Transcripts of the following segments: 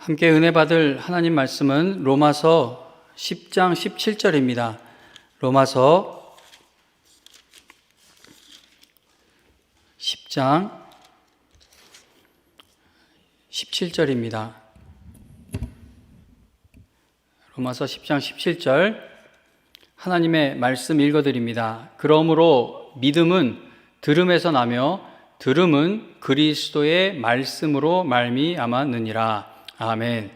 함께 은혜 받을 하나님 말씀은 로마서 10장 17절입니다. 로마서 10장 17절입니다. 로마서 10장 17절 하나님의 말씀 읽어드립니다. 그러므로 믿음은 들음에서 나며 들음은 그리스도의 말씀으로 말미암았느니라. 아멘.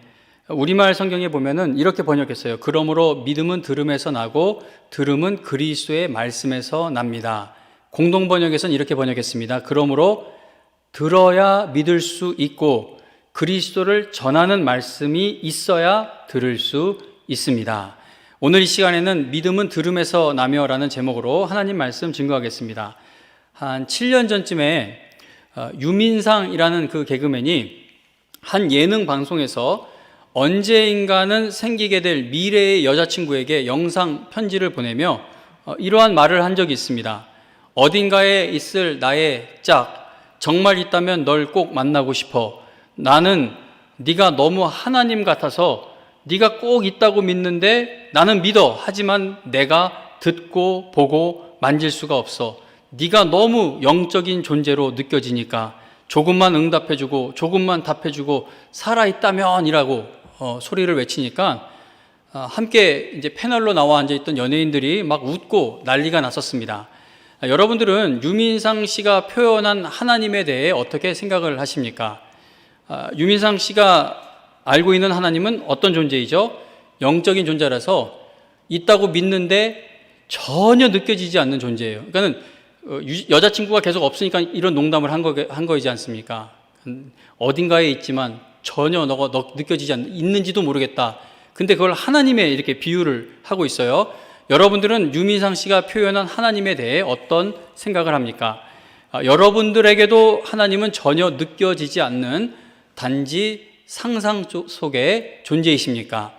우리말 성경에 보면은 이렇게 번역했어요. 그러므로 믿음은 들음에서 나고 들음은 그리스도의 말씀에서 납니다. 공동 번역에서는 이렇게 번역했습니다. 그러므로 들어야 믿을 수 있고 그리스도를 전하는 말씀이 있어야 들을 수 있습니다. 오늘 이 시간에는 믿음은 들음에서 나며라는 제목으로 하나님 말씀 증거하겠습니다. 한 7년 전쯤에 유민상이라는 그 개그맨이 한 예능 방송에서 언제인가는 생기게 될 미래의 여자친구에게 영상 편지를 보내며 이러한 말을 한 적이 있습니다. 어딘가에 있을 나의 짝, 정말 있다면 널 꼭 만나고 싶어. 나는 네가 너무 하나님 같아서 네가 꼭 있다고 믿는데 나는 믿어. 하지만 내가 듣고 보고 만질 수가 없어. 네가 너무 영적인 존재로 느껴지니까 조금만 응답해주고 조금만 답해주고 살아있다면이라고 소리를 외치니까 함께 이제 패널로 나와 앉아있던 연예인들이 막 웃고 난리가 났었습니다. 여러분들은 유민상 씨가 표현한 하나님에 대해 어떻게 생각을 하십니까? 유민상 씨가 알고 있는 하나님은 어떤 존재이죠? 영적인 존재라서 있다고 믿는데 전혀 느껴지지 않는 존재예요. 그러니까는 여자친구가 계속 없으니까 이런 농담을 한 거이지 않습니까? 어딘가에 있지만 전혀 너가 느껴지지 않는, 있는지도 모르겠다. 근데 그걸 하나님에 이렇게 비유를 하고 있어요. 여러분들은 유민상 씨가 표현한 하나님에 대해 어떤 생각을 합니까? 여러분들에게도 하나님은 전혀 느껴지지 않는 단지 상상 속의 존재이십니까?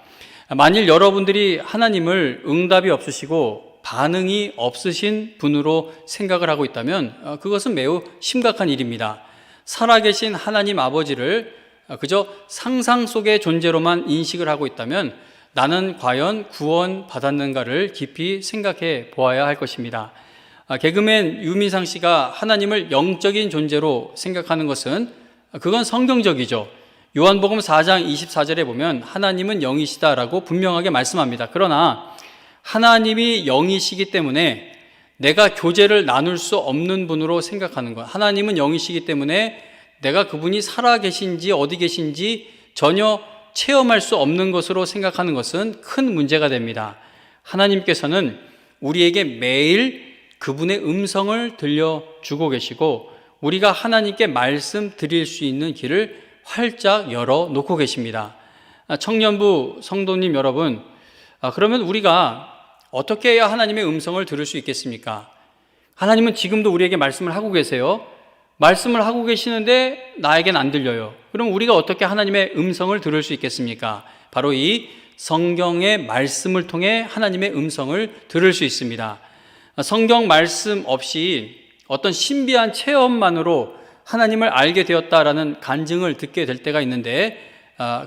만일 여러분들이 하나님을 응답이 없으시고 반응이 없으신 분으로 생각을 하고 있다면 그것은 매우 심각한 일입니다. 살아계신 하나님 아버지를 그저 상상 속의 존재로만 인식을 하고 있다면 나는 과연 구원 받았는가를 깊이 생각해 보아야 할 것입니다. 개그맨 유민상 씨가 하나님을 영적인 존재로 생각하는 것은 그건 성경적이죠. 요한복음 4장 24절에 보면 하나님은 영이시다라고 분명하게 말씀합니다. 그러나 하나님이 영이시기 때문에 내가 교제를 나눌 수 없는 분으로 생각하는 것. 하나님은 영이시기 때문에 내가 그분이 살아계신지 어디 계신지 전혀 체험할 수 없는 것으로 생각하는 것은 큰 문제가 됩니다. 하나님께서는 우리에게 매일 그분의 음성을 들려주고 계시고 우리가 하나님께 말씀 드릴 수 있는 길을 활짝 열어놓고 계십니다. 청년부 성도님 여러분, 그러면 우리가 어떻게 해야 하나님의 음성을 들을 수 있겠습니까? 하나님은 지금도 우리에게 말씀을 하고 계세요. 말씀을 하고 계시는데 나에겐 안 들려요. 그럼 우리가 어떻게 하나님의 음성을 들을 수 있겠습니까? 바로 이 성경의 말씀을 통해 하나님의 음성을 들을 수 있습니다. 성경 말씀 없이 어떤 신비한 체험만으로 하나님을 알게 되었다라는 간증을 듣게 될 때가 있는데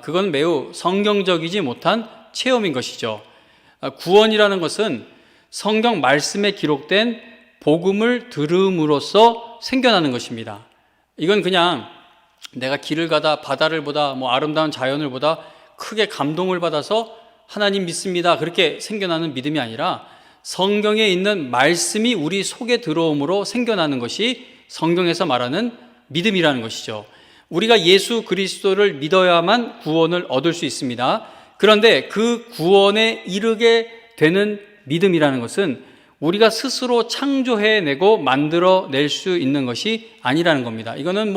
그건 매우 성경적이지 못한 체험인 것이죠. 구원이라는 것은 성경 말씀에 기록된 복음을 들음으로써 생겨나는 것입니다. 이건 그냥 내가 길을 가다 바다를 보다 아름다운 자연을 보다 크게 감동을 받아서 하나님 믿습니다 그렇게 생겨나는 믿음이 아니라 성경에 있는 말씀이 우리 속에 들어옴으로 생겨나는 것이 성경에서 말하는 믿음이라는 것이죠. 우리가 예수 그리스도를 믿어야만 구원을 얻을 수 있습니다. 그런데 그 구원에 이르게 되는 믿음이라는 것은 우리가 스스로 창조해내고 만들어낼 수 있는 것이 아니라는 겁니다. 이거는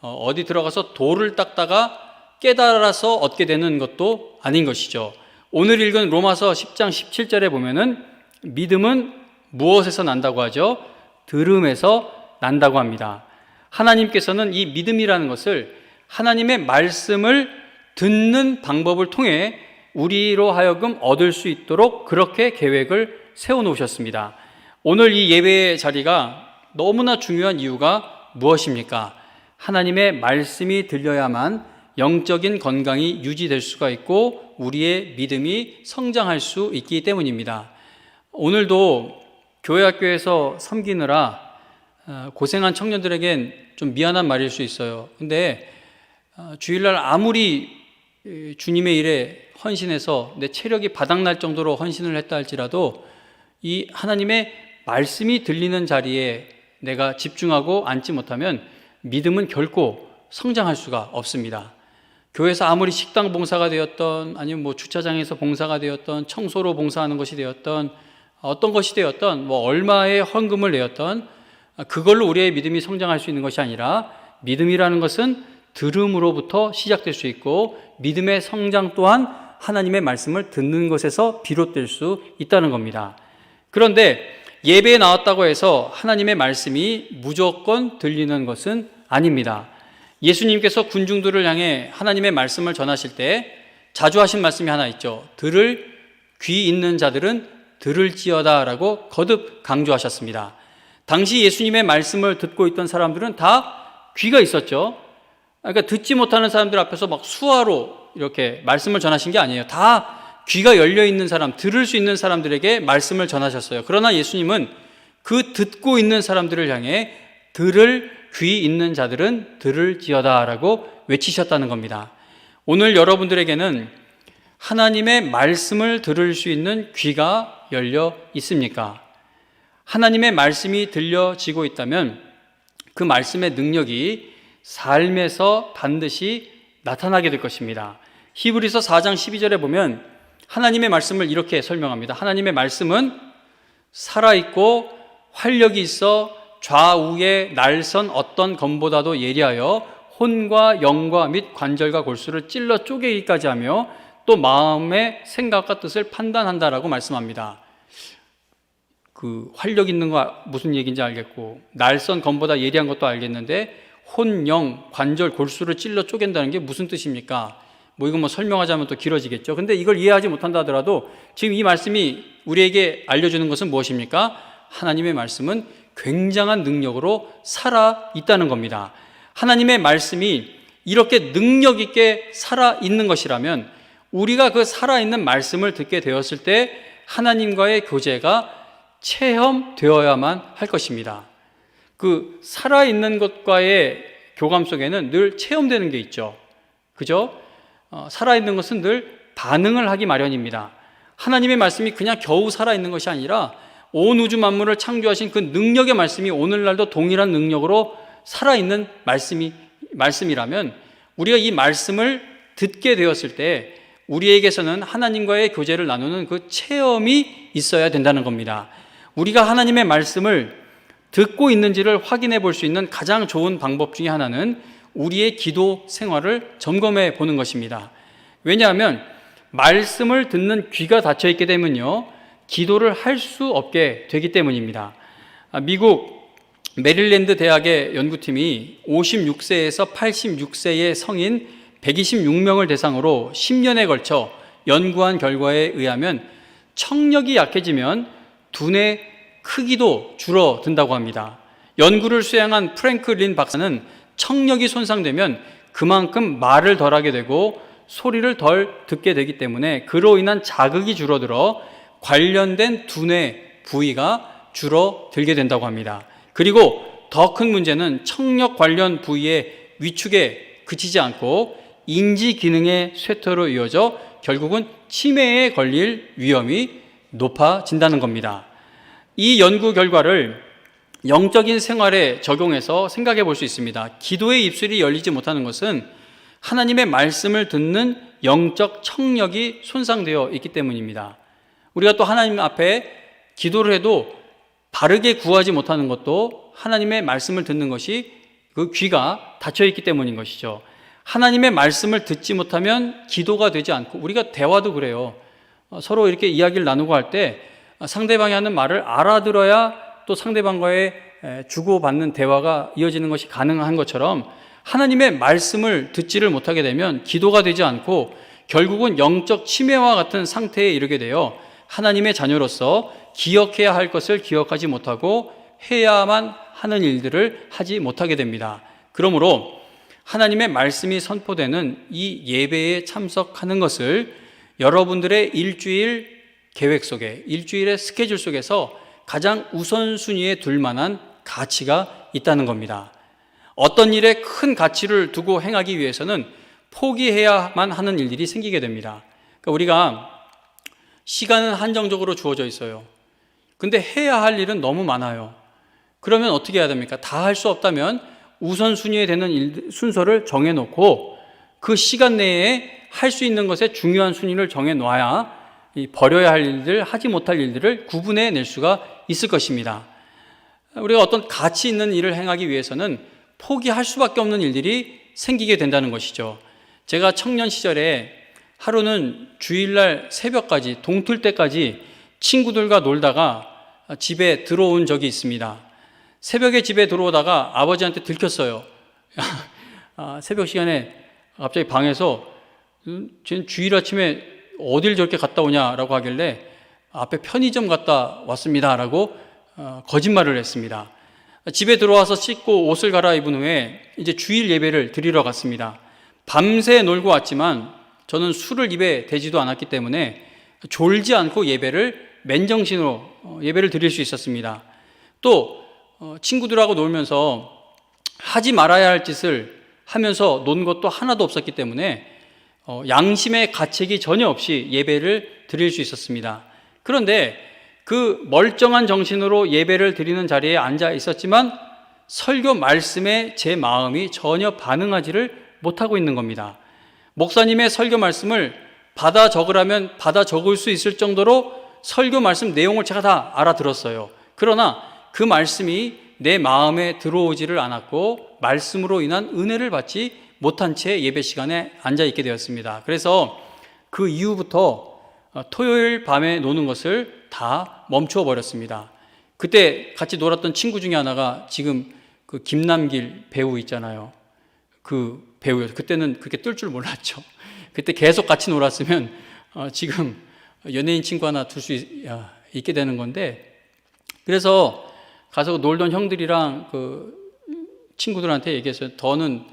어디 들어가서 돌을 닦다가 깨달아서 얻게 되는 것도 아닌 것이죠. 오늘 읽은 로마서 10장 17절에 보면은 믿음은 무엇에서 난다고 하죠? 들음에서 난다고 합니다. 하나님께서는 이 믿음이라는 것을 하나님의 말씀을 듣는 방법을 통해 우리로 하여금 얻을 수 있도록 그렇게 계획을 세워놓으셨습니다. 오늘 이 예배의 자리가 너무나 중요한 이유가 무엇입니까? 하나님의 말씀이 들려야만 영적인 건강이 유지될 수가 있고 우리의 믿음이 성장할 수 있기 때문입니다. 오늘도 교회 학교에서 섬기느라 고생한 청년들에겐 좀 미안한 말일 수 있어요. 근데 주일날 아무리 주님의 일에 헌신해서 내 체력이 바닥날 정도로 헌신을 했다 할지라도 이 하나님의 말씀이 들리는 자리에 내가 집중하고 앉지 못하면 믿음은 결코 성장할 수가 없습니다. 교회에서 아무리 식당 봉사가 되었던, 아니면 뭐 주차장에서 봉사가 되었던, 청소로 봉사하는 것이 되었던, 어떤 것이 되었던, 뭐 얼마의 헌금을 내었던, 그걸로 우리의 믿음이 성장할 수 있는 것이 아니라 믿음이라는 것은 들음으로부터 시작될 수 있고 믿음의 성장 또한 하나님의 말씀을 듣는 것에서 비롯될 수 있다는 겁니다. 그런데 예배에 나왔다고 해서 하나님의 말씀이 무조건 들리는 것은 아닙니다. 예수님께서 군중들을 향해 하나님의 말씀을 전하실 때 자주 하신 말씀이 하나 있죠. 들을 귀 있는 자들은 들을지어다 라고 거듭 강조하셨습니다. 당시 예수님의 말씀을 듣고 있던 사람들은 다 귀가 있었죠. 그러니까 듣지 못하는 사람들 앞에서 막 수화로 이렇게 말씀을 전하신 게 아니에요. 다 귀가 열려 있는 사람, 들을 수 있는 사람들에게 말씀을 전하셨어요. 그러나 예수님은 그 듣고 있는 사람들을 향해 들을 귀 있는 자들은 들을지어다 라고 외치셨다는 겁니다. 오늘 여러분들에게는 하나님의 말씀을 들을 수 있는 귀가 열려 있습니까? 하나님의 말씀이 들려지고 있다면 그 말씀의 능력이 삶에서 반드시 나타나게 될 것입니다. 히브리서 4장 12절에 보면 하나님의 말씀을 이렇게 설명합니다. 하나님의 말씀은 살아있고 활력이 있어 좌우에 날선 어떤 검보다도 예리하여 혼과 영과 및 관절과 골수를 찔러 쪼개기까지 하며 또 마음의 생각과 뜻을 판단한다라고 말씀합니다. 그 활력 있는 거 무슨 얘기인지 알겠고 날선 검보다 예리한 것도 알겠는데 혼, 영, 관절, 골수를 찔러 쪼갠다는 게 무슨 뜻입니까? 이거 설명하자면 또 길어지겠죠. 근데 이걸 이해하지 못한다 하더라도 지금 이 말씀이 우리에게 알려주는 것은 무엇입니까? 하나님의 말씀은 굉장한 능력으로 살아 있다는 겁니다. 하나님의 말씀이 이렇게 능력 있게 살아 있는 것이라면 우리가 그 살아있는 말씀을 듣게 되었을 때 하나님과의 교제가 체험되어야만 할 것입니다. 그 살아있는 것과의 교감 속에는 늘 체험되는 게 있죠. 그죠? 살아있는 것은 늘 반응을 하기 마련입니다. 하나님의 말씀이 그냥 겨우 살아있는 것이 아니라 온 우주 만물을 창조하신 그 능력의 말씀이 오늘날도 동일한 능력으로 살아있는 말씀이라면 우리가 이 말씀을 듣게 되었을 때 우리에게서는 하나님과의 교제를 나누는 그 체험이 있어야 된다는 겁니다. 우리가 하나님의 말씀을 듣고 있는지를 확인해 볼 수 있는 가장 좋은 방법 중에 하나는 우리의 기도 생활을 점검해 보는 것입니다. 왜냐하면 말씀을 듣는 귀가 닫혀 있게 되면요 기도를 할 수 없게 되기 때문입니다. 미국 메릴랜드 대학의 연구팀이 56세에서 86세의 성인 126명을 대상으로 10년에 걸쳐 연구한 결과에 의하면 청력이 약해지면 두뇌 크기도 줄어든다고 합니다. 연구를 수행한 프랭크 린 박사는 청력이 손상되면 그만큼 말을 덜 하게 되고 소리를 덜 듣게 되기 때문에 그로 인한 자극이 줄어들어 관련된 두뇌 부위가 줄어들게 된다고 합니다. 그리고 더 큰 문제는 청력 관련 부위의 위축에 그치지 않고 인지 기능의 쇠퇴로 이어져 결국은 치매에 걸릴 위험이 높아진다는 겁니다. 이 연구 결과를 영적인 생활에 적용해서 생각해 볼 수 있습니다. 기도의 입술이 열리지 못하는 것은 하나님의 말씀을 듣는 영적 청력이 손상되어 있기 때문입니다. 우리가 또 하나님 앞에 기도를 해도 바르게 구하지 못하는 것도 하나님의 말씀을 듣는 것이 그 귀가 닫혀 있기 때문인 것이죠. 하나님의 말씀을 듣지 못하면 기도가 되지 않고, 우리가 대화도 그래요. 서로 이렇게 이야기를 나누고 할 때 상대방이 하는 말을 알아들어야 또 상대방과의 주고받는 대화가 이어지는 것이 가능한 것처럼 하나님의 말씀을 듣지를 못하게 되면 기도가 되지 않고 결국은 영적 치매와 같은 상태에 이르게 되어 하나님의 자녀로서 기억해야 할 것을 기억하지 못하고 해야만 하는 일들을 하지 못하게 됩니다. 그러므로 하나님의 말씀이 선포되는 이 예배에 참석하는 것을 여러분들의 일주일 계획 속에, 일주일의 스케줄 속에서 가장 우선순위에 둘 만한 가치가 있다는 겁니다. 어떤 일에 큰 가치를 두고 행하기 위해서는 포기해야만 하는 일들이 생기게 됩니다. 그러니까 우리가 시간은 한정적으로 주어져 있어요. 근데 해야 할 일은 너무 많아요. 그러면 어떻게 해야 됩니까? 다 할 수 없다면 우선순위에 되는 순서를 정해놓고 그 시간 내에 할 수 있는 것에 중요한 순위를 정해놓아야 버려야 할 일들, 하지 못할 일들을 구분해낼 수가 있을 것입니다. 우리가 어떤 가치 있는 일을 행하기 위해서는 포기할 수밖에 없는 일들이 생기게 된다는 것이죠. 제가 청년 시절에 하루는 주일날 새벽까지, 동틀 때까지 친구들과 놀다가 집에 들어온 적이 있습니다. 새벽에 집에 들어오다가 아버지한테 들켰어요. 새벽 시간에 갑자기 방에서 쟤는 주일 아침에 어딜 저렇게 갔다 오냐라고 하길래 앞에 편의점 갔다 왔습니다 라고 거짓말을 했습니다. 집에 들어와서 씻고 옷을 갈아입은 후에 이제 주일 예배를 드리러 갔습니다. 밤새 놀고 왔지만 저는 술을 입에 대지도 않았기 때문에 졸지 않고 예배를 맨정신으로 예배를 드릴 수 있었습니다. 또 친구들하고 놀면서 하지 말아야 할 짓을 하면서 논 것도 하나도 없었기 때문에 양심의 가책이 전혀 없이 예배를 드릴 수 있었습니다. 그런데 그 멀쩡한 정신으로 예배를 드리는 자리에 앉아 있었지만 설교 말씀에 제 마음이 전혀 반응하지를 못하고 있는 겁니다. 목사님의 설교 말씀을 받아 적으라면 받아 적을 수 있을 정도로 설교 말씀 내용을 제가 다 알아들었어요. 그러나 그 말씀이 내 마음에 들어오지를 않았고 말씀으로 인한 은혜를 받지 못한 채 예배 시간에 앉아 있게 되었습니다. 그래서 그 이후부터 토요일 밤에 노는 것을 다 멈추어 버렸습니다. 그때 같이 놀았던 친구 중에 하나가 지금 그 김남길 배우 있잖아요. 그 배우였어요. 그때는 그렇게 뜰 줄 몰랐죠. 그때 계속 같이 놀았으면 지금 연예인 친구 하나 둘 수 있게 되는 건데, 그래서 가서 놀던 형들이랑 그 친구들한테 얘기했어요. 더는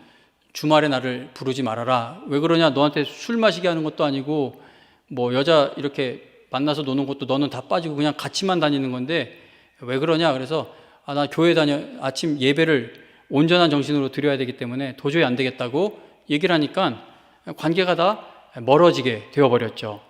주말에 나를 부르지 말아라. 왜 그러냐? 너한테 술 마시게 하는 것도 아니고 뭐 여자 이렇게 만나서 노는 것도 너는 다 빠지고 그냥 같이만 다니는 건데 왜 그러냐? 그래서 나 교회 다녀 아침 예배를 온전한 정신으로 드려야 되기 때문에 도저히 안 되겠다고 얘기를 하니까 관계가 다 멀어지게 되어버렸죠.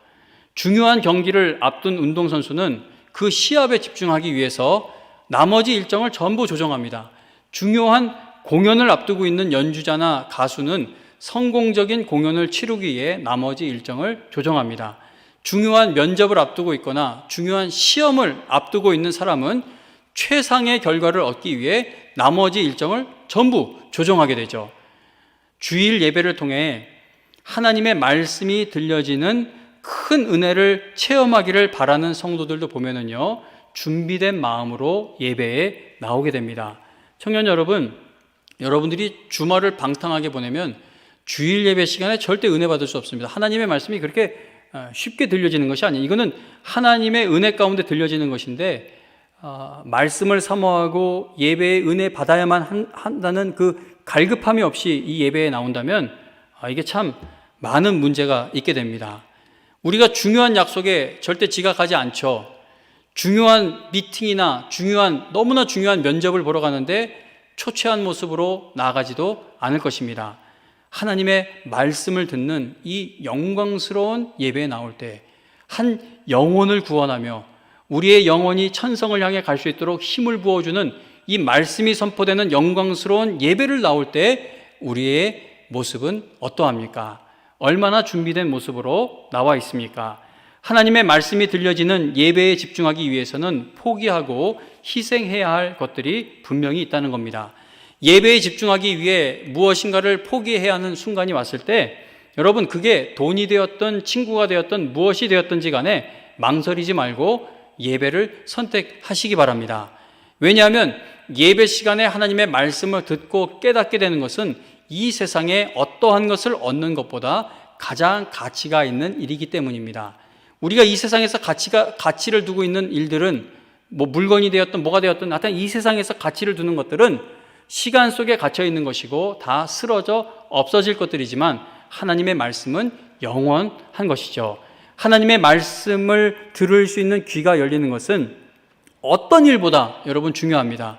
중요한 경기를 앞둔 운동선수는 그 시합에 집중하기 위해서 나머지 일정을 전부 조정합니다. 중요한 공연을 앞두고 있는 연주자나 가수는 성공적인 공연을 치르기 위해 나머지 일정을 조정합니다. 중요한 면접을 앞두고 있거나 중요한 시험을 앞두고 있는 사람은 최상의 결과를 얻기 위해 나머지 일정을 전부 조정하게 되죠. 주일 예배를 통해 하나님의 말씀이 들려지는 큰 은혜를 체험하기를 바라는 성도들도 보면은요, 준비된 마음으로 예배에 나오게 됩니다. 청년 여러분, 여러분들이 주말을 방탕하게 보내면 주일 예배 시간에 절대 은혜 받을 수 없습니다. 하나님의 말씀이 그렇게 쉽게 들려지는 것이 아니에요. 이거는 하나님의 은혜 가운데 들려지는 것인데, 말씀을 사모하고 예배의 은혜 받아야만 한다는 그 갈급함이 없이 이 예배에 나온다면 이게 참 많은 문제가 있게 됩니다. 우리가 중요한 약속에 절대 지각하지 않죠. 중요한 미팅이나 너무나 중요한 면접을 보러 가는데 초췌한 모습으로 나아가지도 않을 것입니다. 하나님의 말씀을 듣는 이 영광스러운 예배에 나올 때 한 영혼을 구원하며 우리의 영혼이 천성을 향해 갈 수 있도록 힘을 부어주는 이 말씀이 선포되는 영광스러운 예배를 나올 때 우리의 모습은 어떠합니까? 얼마나 준비된 모습으로 나와 있습니까? 하나님의 말씀이 들려지는 예배에 집중하기 위해서는 포기하고 희생해야 할 것들이 분명히 있다는 겁니다. 예배에 집중하기 위해 무엇인가를 포기해야 하는 순간이 왔을 때 여러분, 그게 돈이 되었든 친구가 되었든 무엇이 되었든지 간에 망설이지 말고 예배를 선택하시기 바랍니다. 왜냐하면 예배 시간에 하나님의 말씀을 듣고 깨닫게 되는 것은 이 세상에 어떠한 것을 얻는 것보다 가장 가치가 있는 일이기 때문입니다. 우리가 이 세상에서 가치를 두고 있는 일들은 뭐 물건이 되었든 뭐가 되었든 하여튼 이 세상에서 가치를 두는 것들은 시간 속에 갇혀 있는 것이고 다 쓰러져 없어질 것들이지만 하나님의 말씀은 영원한 것이죠. 하나님의 말씀을 들을 수 있는 귀가 열리는 것은 어떤 일보다 여러분 중요합니다.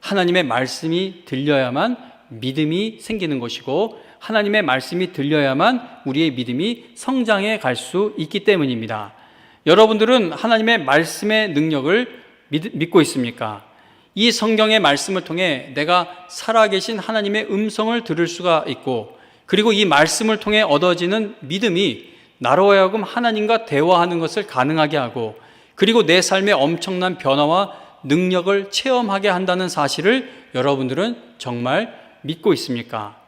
하나님의 말씀이 들려야만 믿음이 생기는 것이고 하나님의 말씀이 들려야만 우리의 믿음이 성장해 갈 수 있기 때문입니다. 여러분들은 하나님의 말씀의 능력을 믿고 있습니까? 이 성경의 말씀을 통해 내가 살아계신 하나님의 음성을 들을 수가 있고 그리고 이 말씀을 통해 얻어지는 믿음이 나로 하여금 하나님과 대화하는 것을 가능하게 하고 그리고 내 삶의 엄청난 변화와 능력을 체험하게 한다는 사실을 여러분들은 정말 믿고 있습니까?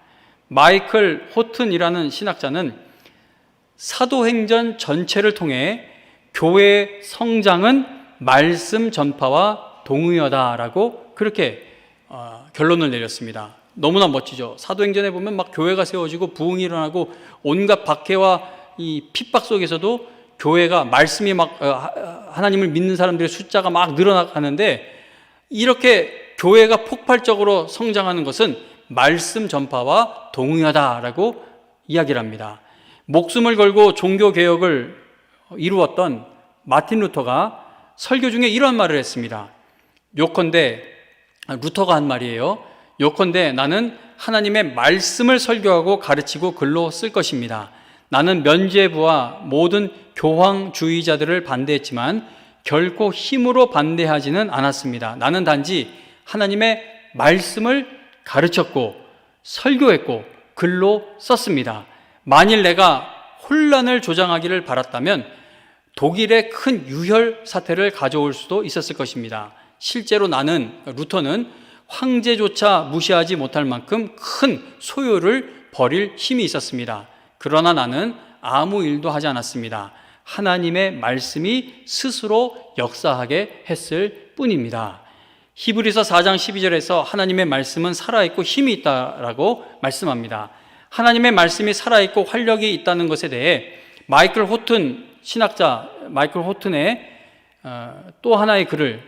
마이클 호튼이라는 신학자는 사도행전 전체를 통해 교회의 성장은 말씀 전파와 동의어다라고 그렇게 결론을 내렸습니다. 너무나 멋지죠. 사도행전에 보면 막 교회가 세워지고 부흥이 일어나고 온갖 박해와 이 핍박 속에서도 교회가 말씀이 막 하나님을 믿는 사람들의 숫자가 막 늘어나가는데 이렇게 교회가 폭발적으로 성장하는 것은 말씀 전파와 동의하다라고 이야기를 합니다. 목숨을 걸고 종교 개혁을 이루었던 마틴 루터가 설교 중에 이런 말을 했습니다. 루터가 한 말이에요. 요컨대 나는 하나님의 말씀을 설교하고 가르치고 글로 쓸 것입니다. 나는 면죄부와 모든 교황주의자들을 반대했지만 결코 힘으로 반대하지는 않았습니다. 나는 단지 하나님의 말씀을 가르쳤고 설교했고 글로 썼습니다. 만일 내가 혼란을 조장하기를 바랐다면 독일의 큰 유혈 사태를 가져올 수도 있었을 것입니다. 실제로 루터는 황제조차 무시하지 못할 만큼 큰 소요를 벌일 힘이 있었습니다. 그러나 나는 아무 일도 하지 않았습니다. 하나님의 말씀이 스스로 역사하게 했을 뿐입니다. 히브리서 4장 12절에서 하나님의 말씀은 살아있고 힘이 있다라고 말씀합니다. 하나님의 말씀이 살아있고 활력이 있다는 것에 대해 신학자 마이클 호튼의 또 하나의 글을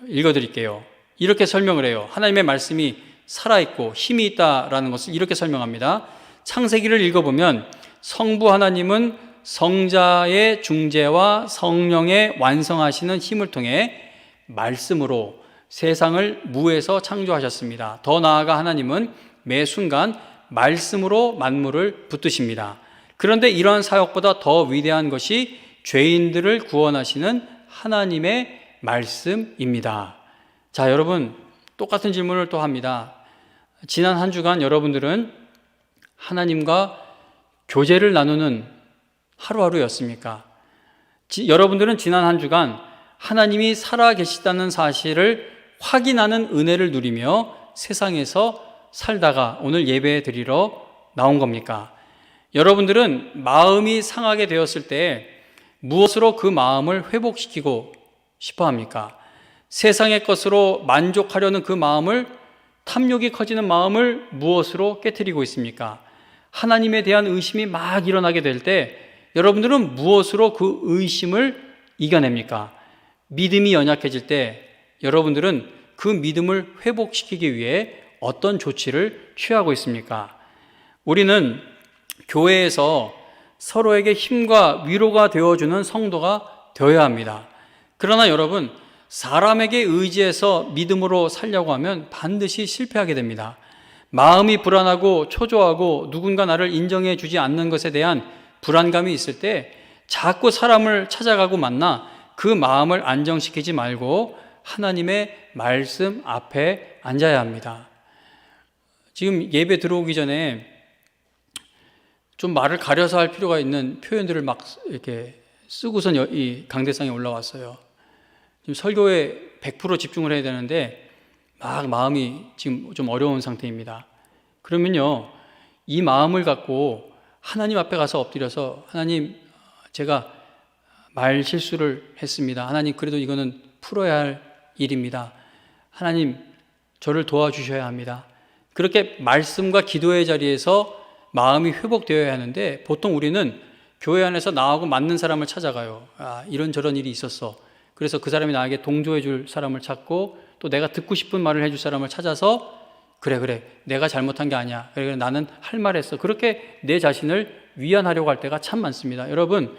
읽어드릴게요. 이렇게 설명을 해요. 하나님의 말씀이 살아있고 힘이 있다라는 것을 이렇게 설명합니다. 창세기를 읽어보면 성부 하나님은 성자의 중재와 성령의 완성하시는 힘을 통해 말씀으로 세상을 무에서 창조하셨습니다. 더 나아가 하나님은 매 순간 말씀으로 만물을 붙드십니다. 그런데 이러한 사역보다 더 위대한 것이 죄인들을 구원하시는 하나님의 말씀입니다. 자, 여러분 똑같은 질문을 또 합니다. 지난 한 주간 여러분들은 하나님과 교제를 나누는 하루하루였습니까? 여러분들은 지난 한 주간 하나님이 살아계시다는 사실을 확인하는 은혜를 누리며 세상에서 살다가 오늘 예배 드리러 나온 겁니까? 여러분들은 마음이 상하게 되었을 때 무엇으로 그 마음을 회복시키고 싶어 합니까? 세상의 것으로 만족하려는 그 마음을, 탐욕이 커지는 마음을 무엇으로 깨트리고 있습니까? 하나님에 대한 의심이 막 일어나게 될 때 여러분들은 무엇으로 그 의심을 이겨냅니까? 믿음이 연약해질 때 여러분들은 그 믿음을 회복시키기 위해 어떤 조치를 취하고 있습니까? 우리는 교회에서 서로에게 힘과 위로가 되어주는 성도가 되어야 합니다. 그러나 여러분, 사람에게 의지해서 믿음으로 살려고 하면 반드시 실패하게 됩니다. 마음이 불안하고 초조하고 누군가 나를 인정해 주지 않는 것에 대한 불안감이 있을 때 자꾸 사람을 찾아가고 만나 그 마음을 안정시키지 말고 하나님의 말씀 앞에 앉아야 합니다. 지금 예배 들어오기 전에 좀 말을 가려서 할 필요가 있는 표현들을 막 이렇게 쓰고선 이 강대상에 올라왔어요. 지금 설교에 100% 집중을 해야 되는데 막 마음이 지금 좀 어려운 상태입니다. 그러면요, 이 마음을 갖고 하나님 앞에 가서 엎드려서 하나님, 제가 말 실수를 했습니다. 하나님, 그래도 이거는 풀어야 할 일입니다. 하나님, 저를 도와주셔야 합니다. 그렇게 말씀과 기도의 자리에서 마음이 회복되어야 하는데 보통 우리는 교회 안에서 나하고 맞는 사람을 찾아가요. 이런저런 일이 있었어. 그래서 그 사람이 나에게 동조해 줄 사람을 찾고 또 내가 듣고 싶은 말을 해줄 사람을 찾아서 그래 내가 잘못한 게 아니야. 그래 나는 할 말 했어. 그렇게 내 자신을 위안하려고 할 때가 참 많습니다. 여러분,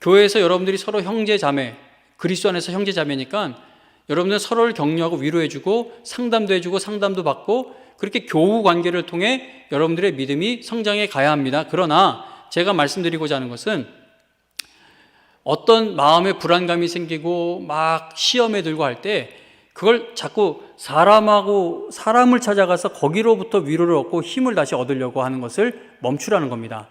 교회에서 여러분들이 서로 형제 자매, 그리스도 안에서 형제 자매니까 여러분들 서로를 격려하고 위로해주고 상담도 해주고 상담도 받고 그렇게 교우 관계를 통해 여러분들의 믿음이 성장해 가야 합니다. 그러나 제가 말씀드리고자 하는 것은 어떤 마음에 불안감이 생기고 막 시험에 들고 할 때 그걸 자꾸 사람을 찾아가서 거기로부터 위로를 얻고 힘을 다시 얻으려고 하는 것을 멈추라는 겁니다.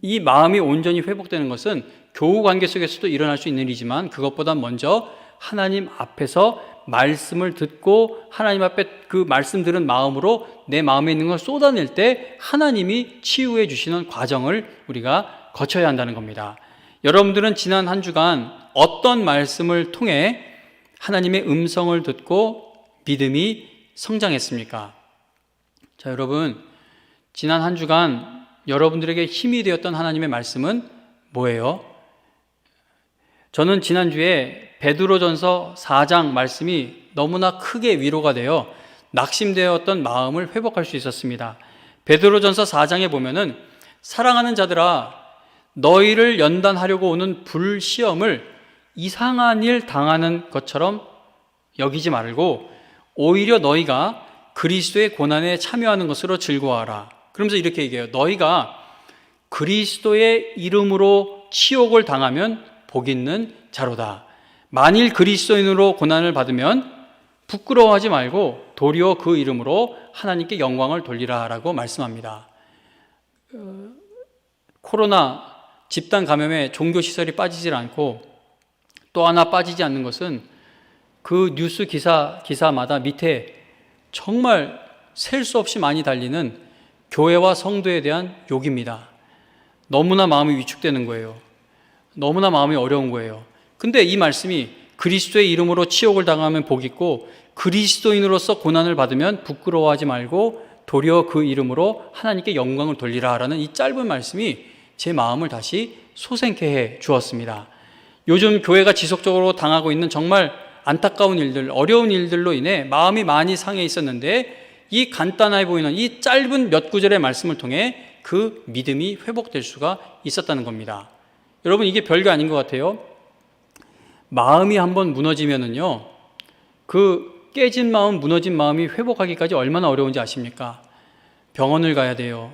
이 마음이 온전히 회복되는 것은 교우 관계 속에서도 일어날 수 있는 일이지만 그것보다 먼저 하나님 앞에서 말씀을 듣고 하나님 앞에 그 말씀 들은 마음으로 내 마음에 있는 걸 쏟아낼 때 하나님이 치유해 주시는 과정을 우리가 거쳐야 한다는 겁니다. 여러분들은 지난 한 주간 어떤 말씀을 통해 하나님의 음성을 듣고 믿음이 성장했습니까? 자, 여러분, 지난 한 주간 여러분들에게 힘이 되었던 하나님의 말씀은 뭐예요? 저는 지난주에 베드로전서 4장 말씀이 너무나 크게 위로가 되어 낙심되었던 마음을 회복할 수 있었습니다. 베드로전서 4장에 보면은 사랑하는 자들아 너희를 연단하려고 오는 불시험을 이상한 일 당하는 것처럼 여기지 말고 오히려 너희가 그리스도의 고난에 참여하는 것으로 즐거워하라. 그러면서 이렇게 얘기해요. 너희가 그리스도의 이름으로 치욕을 당하면 복 있는 자로다. 만일 그리스도인으로 고난을 받으면 부끄러워하지 말고 도리어 그 이름으로 하나님께 영광을 돌리라 라고 말씀합니다. 코로나 집단 감염에 종교시설이 빠지질 않고 또 하나 빠지지 않는 것은 그 뉴스 기사마다 밑에 정말 셀 수 없이 많이 달리는 교회와 성도에 대한 욕입니다. 너무나 마음이 위축되는 거예요. 너무나 마음이 어려운 거예요. 근데 이 말씀이 그리스도의 이름으로 치욕을 당하면 복 있고 그리스도인으로서 고난을 받으면 부끄러워하지 말고 도리어 그 이름으로 하나님께 영광을 돌리라 라는 이 짧은 말씀이 제 마음을 다시 소생케 해 주었습니다. 요즘 교회가 지속적으로 당하고 있는 정말 안타까운 일들, 어려운 일들로 인해 마음이 많이 상해 있었는데 이 간단해 보이는 이 짧은 몇 구절의 말씀을 통해 그 믿음이 회복될 수가 있었다는 겁니다. 여러분, 이게 별거 아닌 것 같아요. 마음이 한번 무너지면은요, 그 깨진 마음, 무너진 마음이 회복하기까지 얼마나 어려운지 아십니까? 병원을 가야 돼요.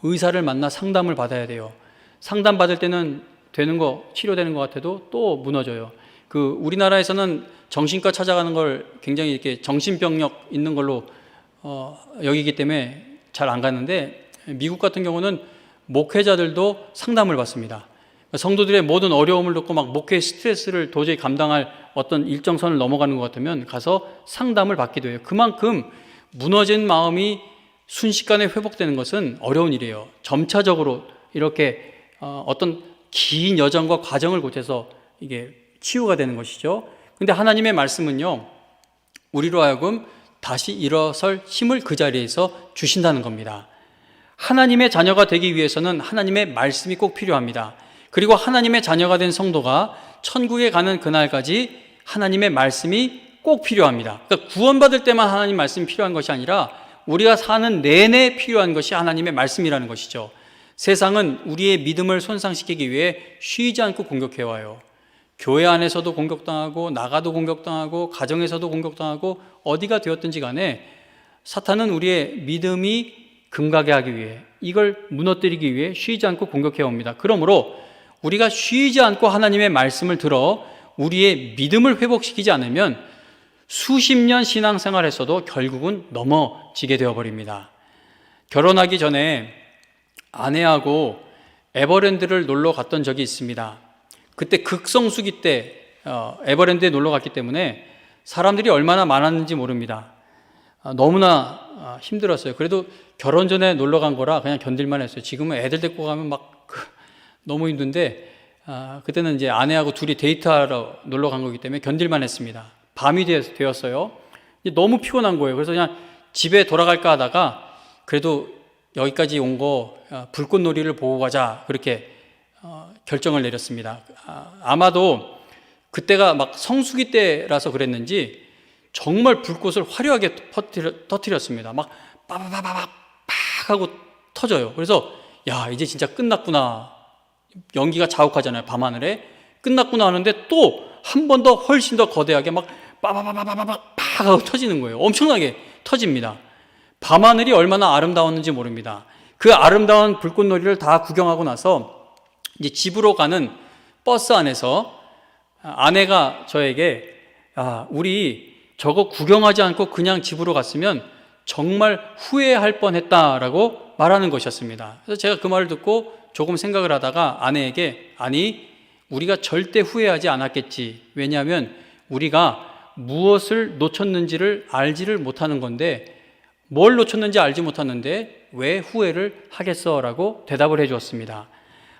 의사를 만나 상담을 받아야 돼요. 상담 받을 때는 되는 거, 치료되는 것 같아도 또 무너져요. 우리나라에서는 정신과 찾아가는 걸 굉장히 이렇게 정신병력 있는 걸로 여기기 때문에 잘 안 가는데 미국 같은 경우는 목회자들도 상담을 받습니다. 성도들의 모든 어려움을 듣고 막 목회 스트레스를 도저히 감당할 어떤 일정선을 넘어가는 것 같으면 가서 상담을 받기도 해요. 그만큼 무너진 마음이 순식간에 회복되는 것은 어려운 일이에요. 점차적으로 이렇게 어떤 긴 여정과 과정을 거쳐서 이게 치유가 되는 것이죠. 근데 하나님의 말씀은요, 우리로 하여금 다시 일어설 힘을 그 자리에서 주신다는 겁니다. 하나님의 자녀가 되기 위해서는 하나님의 말씀이 꼭 필요합니다. 그리고 하나님의 자녀가 된 성도가 천국에 가는 그날까지 하나님의 말씀이 꼭 필요합니다. 그러니까 구원받을 때만 하나님 말씀이 필요한 것이 아니라 우리가 사는 내내 필요한 것이 하나님의 말씀이라는 것이죠. 세상은 우리의 믿음을 손상시키기 위해 쉬지 않고 공격해와요. 교회 안에서도 공격당하고 나가도 공격당하고 가정에서도 공격당하고 어디가 되었든지 간에 사탄은 우리의 믿음이 금가게 하기 위해 이걸 무너뜨리기 위해 쉬지 않고 공격해옵니다. 그러므로 우리가 쉬지 않고 하나님의 말씀을 들어 우리의 믿음을 회복시키지 않으면 수십 년 신앙생활에서도 결국은 넘어지게 되어버립니다. 결혼하기 전에 아내하고 에버랜드를 놀러 갔던 적이 있습니다. 그때 극성수기 때 에버랜드에 놀러 갔기 때문에 사람들이 얼마나 많았는지 모릅니다. 너무나 힘들었어요. 그래도 결혼 전에 놀러 간 거라 그냥 견딜만 했어요. 지금은 애들 데리고 가면 막 너무 힘든데 그때는 이제 아내하고 둘이 데이트하러 놀러 간 거기 때문에 견딜만 했습니다. 밤이 되었어요. 너무 피곤한 거예요. 그래서 그냥 집에 돌아갈까 하다가 그래도 여기까지 온 거 불꽃놀이를 보고 가자 그렇게 결정을 내렸습니다. 아마도 그때가 막 성수기 때라서 그랬는지 정말 불꽃을 화려하게 터뜨렸습니다. 막 빠바바바박 하고 터져요. 그래서 야, 이제 진짜 끝났구나. 연기가 자욱하잖아요, 밤하늘에. 끝났구나 하는데 또 한 번 더 훨씬 더 거대하게 막 빠바바바바박 하고 터지는 거예요. 엄청나게 터집니다. 밤하늘이 얼마나 아름다웠는지 모릅니다. 그 아름다운 불꽃놀이를 다 구경하고 나서 이제 집으로 가는 버스 안에서 아내가 저에게 우리 저거 구경하지 않고 그냥 집으로 갔으면 정말 후회할 뻔했다라고 말하는 것이었습니다. 그래서 제가 그 말을 듣고 조금 생각을 하다가 아내에게 아니, 우리가 절대 후회하지 않았겠지. 왜냐하면 우리가 무엇을 놓쳤는지를 알지를 못하는 건데 뭘 놓쳤는지 알지 못하는데 왜 후회를 하겠어? 라고 대답을 해 주었습니다.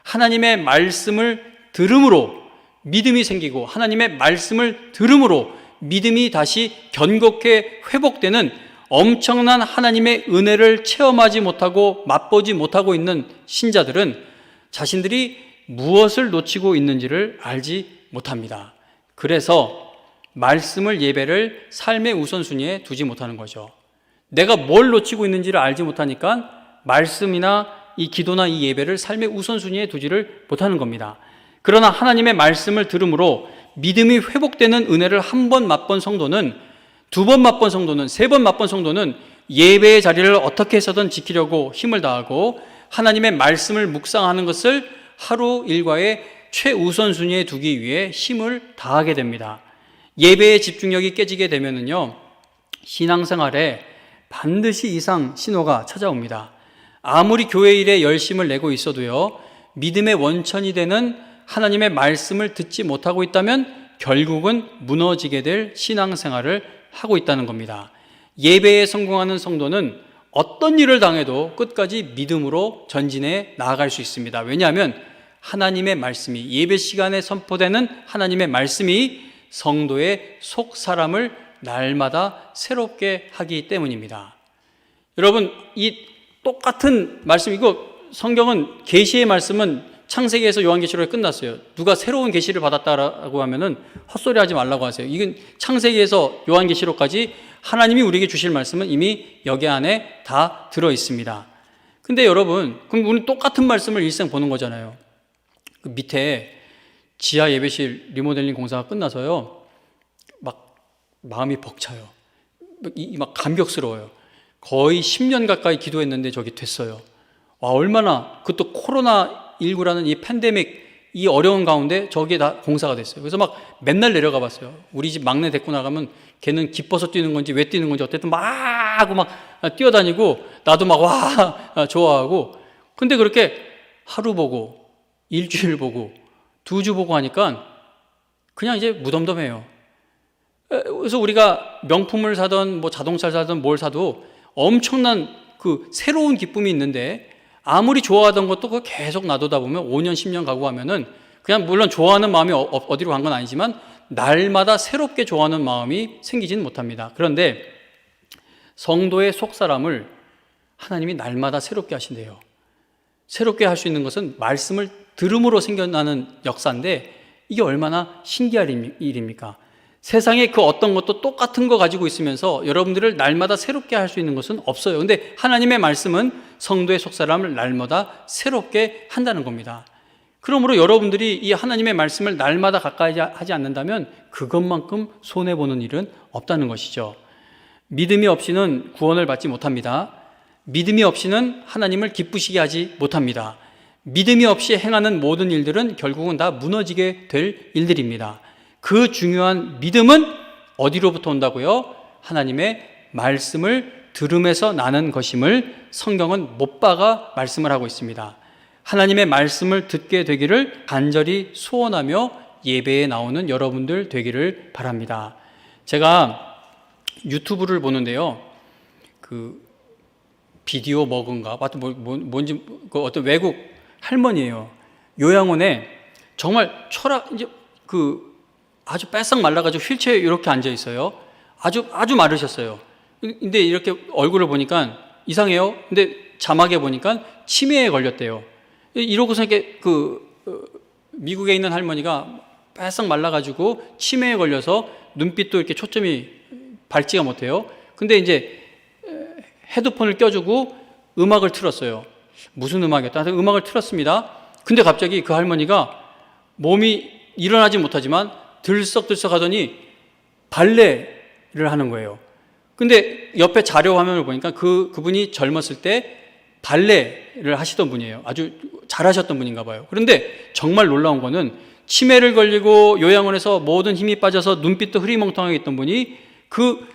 하나님의 말씀을 들음으로 믿음이 생기고 하나님의 말씀을 들음으로 믿음이 다시 견고하게 회복되는 엄청난 하나님의 은혜를 체험하지 못하고 맛보지 못하고 있는 신자들은 자신들이 무엇을 놓치고 있는지를 알지 못합니다. 그래서 말씀을 예배를 삶의 우선순위에 두지 못하는 거죠. 내가 뭘 놓치고 있는지를 알지 못하니까 말씀이나 이 기도나 이 예배를 삶의 우선순위에 두지를 못하는 겁니다. 그러나 하나님의 말씀을 들음으로 믿음이 회복되는 은혜를 한 번 맛본 성도는, 두 번 맛본 성도는, 세 번 맛본 성도는 예배의 자리를 어떻게 해서든 지키려고 힘을 다하고 하나님의 말씀을 묵상하는 것을 하루 일과의 최우선순위에 두기 위해 힘을 다하게 됩니다. 예배의 집중력이 깨지게 되면은요, 신앙생활에 반드시 이상 신호가 찾아옵니다. 아무리 교회 일에 열심을 내고 있어도요, 믿음의 원천이 되는 하나님의 말씀을 듣지 못하고 있다면 결국은 무너지게 될 신앙생활을 하고 있다는 겁니다. 예배에 성공하는 성도는 어떤 일을 당해도 끝까지 믿음으로 전진해 나아갈 수 있습니다. 왜냐하면 하나님의 말씀이, 예배 시간에 선포되는 하나님의 말씀이 성도의 속 사람을 날마다 새롭게 하기 때문입니다. 여러분, 이 똑같은 말씀, 이거 성경은 계시의 말씀은 창세기에서 요한계시록에 끝났어요. 누가 새로운 계시를 받았다라고 하면은 헛소리 하지 말라고 하세요. 이건 창세기에서 요한계시록까지 하나님이 우리에게 주실 말씀은 이미 여기 안에 다 들어 있습니다. 근데 여러분, 그럼 우리는 똑같은 말씀을 일생 보는 거잖아요. 그 밑에 지하 예배실 리모델링 공사가 끝나서요, 막 마음이 벅차요. 막 감격스러워요. 거의 10년 가까이 기도했는데 저기 됐어요. 와, 얼마나, 그것도 코로나19라는 이 팬데믹, 이 어려운 가운데 저기에 다 공사가 됐어요. 그래서 막 맨날 내려가 봤어요. 우리 집 막내 데리고 나가면 걔는 기뻐서 뛰는 건지 왜 뛰는 건지 어쨌든 막 하고 막 뛰어다니고 나도 막 와 좋아하고. 근데 그렇게 하루 보고 일주일 보고 2주 보고 하니까 그냥 이제 무덤덤해요. 그래서 우리가 명품을 사든 뭐 자동차를 사든 뭘 사도 엄청난 그 새로운 기쁨이 있는데 아무리 좋아하던 것도 그거 계속 놔두다 보면 5년, 10년 가고 하면은 그냥 물론 좋아하는 마음이 어디로 간 건 아니지만 날마다 새롭게 좋아하는 마음이 생기지는 못합니다. 그런데 성도의 속사람을 하나님이 날마다 새롭게 하신대요. 새롭게 할 수 있는 것은 말씀을 들음으로 생겨나는 역사인데 이게 얼마나 신기한 일입니까? 세상에 그 어떤 것도 똑같은 거 가지고 있으면서 여러분들을 날마다 새롭게 할 수 있는 것은 없어요. 근데 하나님의 말씀은 성도의 속사람을 날마다 새롭게 한다는 겁니다. 그러므로 여러분들이 이 하나님의 말씀을 날마다 가까이 하지 않는다면 그것만큼 손해보는 일은 없다는 것이죠. 믿음이 없이는 구원을 받지 못합니다. 믿음이 없이는 하나님을 기쁘시게 하지 못합니다. 믿음이 없이 행하는 모든 일들은 결국은 다 무너지게 될 일들입니다. 그 중요한 믿음은 어디로부터 온다고요? 하나님의 말씀을 들음에서 나는 것임을 성경은 못 박아 말씀을 하고 있습니다. 하나님의 말씀을 듣게 되기를 간절히 소원하며 예배에 나오는 여러분들 되기를 바랍니다. 제가 유튜브를 보는데요, 그 비디오 먹은가, 뭔지 그 어떤 외국 할머니예요. 요양원에 정말 이제 그 아주 빼싹 말라가지고 휠체어에 이렇게 앉아 있어요. 아주 마르셨어요. 근데 이렇게 얼굴을 보니까 이상해요. 근데 자막에 보니까 치매에 걸렸대요. 이러고서 이렇게 미국에 있는 할머니가 빼싹 말라가지고 치매에 걸려서 눈빛도 이렇게 초점이 밟지가 못해요. 근데 이제 헤드폰을 껴주고 음악을 틀었어요. 무슨 음악이었다? 음악을 틀었습니다. 근데 갑자기 그 할머니가 몸이 일어나지 못하지만 들썩들썩 하더니 발레를 하는 거예요. 근데 옆에 자료 화면을 보니까 그분이 젊었을 때 발레를 하시던 분이에요. 아주 잘하셨던 분인가 봐요. 그런데 정말 놀라운 거는 치매를 걸리고 요양원에서 모든 힘이 빠져서 눈빛도 흐리멍텅하게 있던 분이 그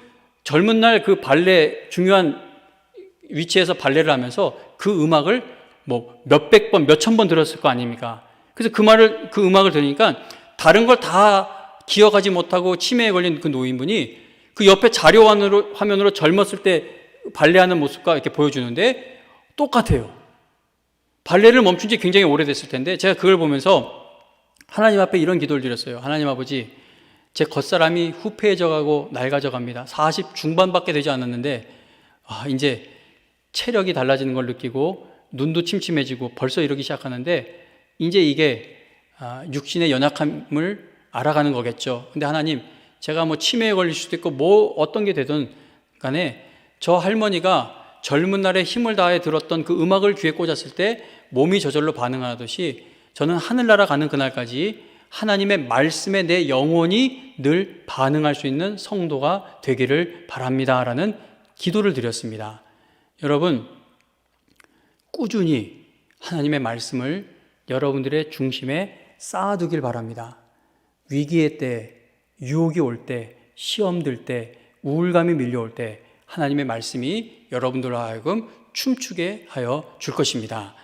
젊은 날 그 발레 중요한 위치에서 발레를 하면서 그 음악을 뭐 몇백 번, 몇천 번 들었을 거 아닙니까? 그래서 그 음악을 들으니까 다른 걸 다 기억하지 못하고 치매에 걸린 그 노인분이 그 옆에 자료 화면으로 젊었을 때 발레하는 모습과 이렇게 보여주는데 똑같아요. 발레를 멈춘 지 굉장히 오래됐을 텐데 제가 그걸 보면서 하나님 앞에 이런 기도를 드렸어요. 하나님 아버지, 제 겉사람이 후패해져 가고 낡아져 갑니다. 40 중반밖에 되지 않았는데 이제 체력이 달라지는 걸 느끼고 눈도 침침해지고 벌써 이러기 시작하는데 이제 이게 육신의 연약함을 알아가는 거겠죠. 근데 하나님, 제가 뭐 치매에 걸릴 수도 있고 뭐 어떤 게 되든 간에 저 할머니가 젊은 날에 힘을 다해 들었던 그 음악을 귀에 꽂았을 때 몸이 저절로 반응하듯이 저는 하늘나라 가는 그날까지 하나님의 말씀에 내 영혼이 늘 반응할 수 있는 성도가 되기를 바랍니다라는 기도를 드렸습니다. 여러분, 꾸준히 하나님의 말씀을 여러분들의 중심에 쌓아두길 바랍니다. 위기의 때, 유혹이 올 때, 시험 들 때, 우울감이 밀려올 때 하나님의 말씀이 여러분들로 하여금 춤추게 하여 줄 것입니다.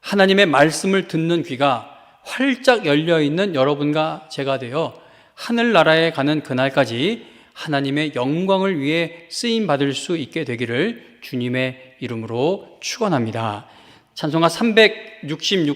하나님의 말씀을 듣는 귀가 활짝 열려있는 여러분과 제가 되어 하늘나라에 가는 그날까지 하나님의 영광을 위해 쓰임받을 수 있게 되기를 주님의 이름으로 축원합니다. 찬송가 366